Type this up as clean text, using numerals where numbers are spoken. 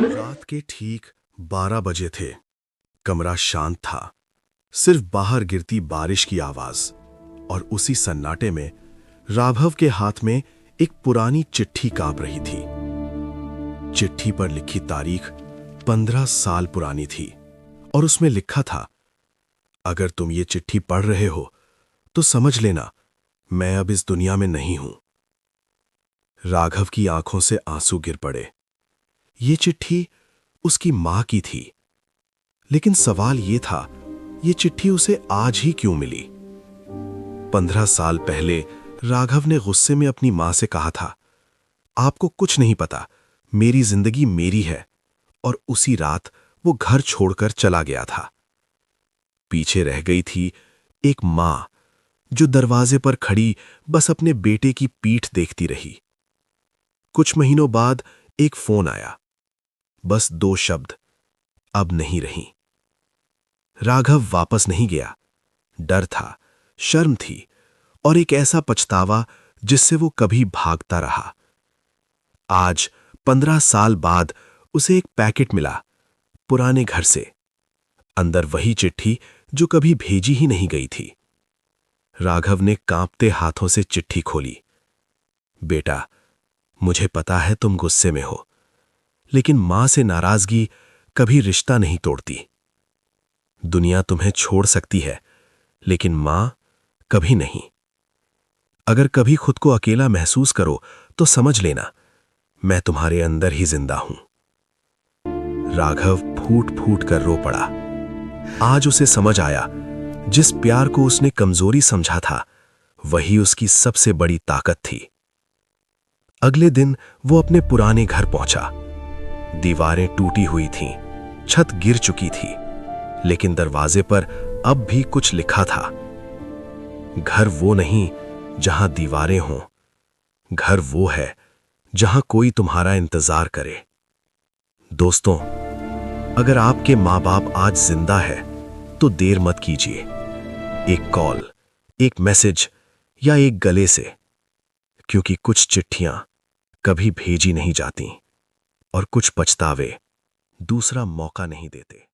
रात के ठीक 12 बजे थे। कमरा शांत था, सिर्फ बाहर गिरती बारिश की आवाज। और उसी सन्नाटे में राघव के हाथ में एक पुरानी चिट्ठी कांप रही थी। चिट्ठी पर लिखी तारीख 15 साल पुरानी थी और उसमें लिखा था, अगर तुम ये चिट्ठी पढ़ रहे हो तो समझ लेना मैं अब इस दुनिया में नहीं हूं। राघव की आंखों से आंसू गिर पड़े। ये चिट्ठी उसकी मां की थी, लेकिन सवाल यह था, ये चिट्ठी उसे आज ही क्यों मिली? 15 साल पहले राघव ने गुस्से में अपनी मां से कहा था, आपको कुछ नहीं पता, मेरी जिंदगी मेरी है। और उसी रात वो घर छोड़कर चला गया था। पीछे रह गई थी एक मां जो दरवाजे पर खड़ी बस अपने बेटे की पीठ देखती रही। कुछ महीनों बाद एक फोन आया, बस 2 शब्द, अब नहीं रही। राघव वापस नहीं गया। डर था, शर्म थी और एक ऐसा पछतावा जिससे वो कभी भागता रहा। आज 15 साल बाद उसे एक पैकेट मिला, पुराने घर से। अंदर वही चिट्ठी जो कभी भेजी ही नहीं गई थी। राघव ने कांपते हाथों से चिट्ठी खोली। बेटा, मुझे पता है तुम गुस्से में हो, लेकिन मां से नाराजगी कभी रिश्ता नहीं तोड़ती। दुनिया तुम्हें छोड़ सकती है, लेकिन मां कभी नहीं। अगर कभी खुद को अकेला महसूस करो तो समझ लेना मैं तुम्हारे अंदर ही जिंदा हूं। राघव फूट फूट कर रो पड़ा। आज उसे समझ आया, जिस प्यार को उसने कमजोरी समझा था वही उसकी सबसे बड़ी ताकत थी। अगले दिन वो अपने पुराने घर पहुंचा। दीवारें टूटी हुई थीं, छत गिर चुकी थी, लेकिन दरवाजे पर अब भी कुछ लिखा था। घर वो नहीं जहां दीवारें हों, घर वो है जहां कोई तुम्हारा इंतजार करे। दोस्तों, अगर आपके मां बाप आज जिंदा है तो देर मत कीजिए। एक कॉल, एक मैसेज या एक गले से, क्योंकि कुछ चिट्ठियां कभी भेजी नहीं जाती और कुछ पछतावे दूसरा मौका नहीं देते।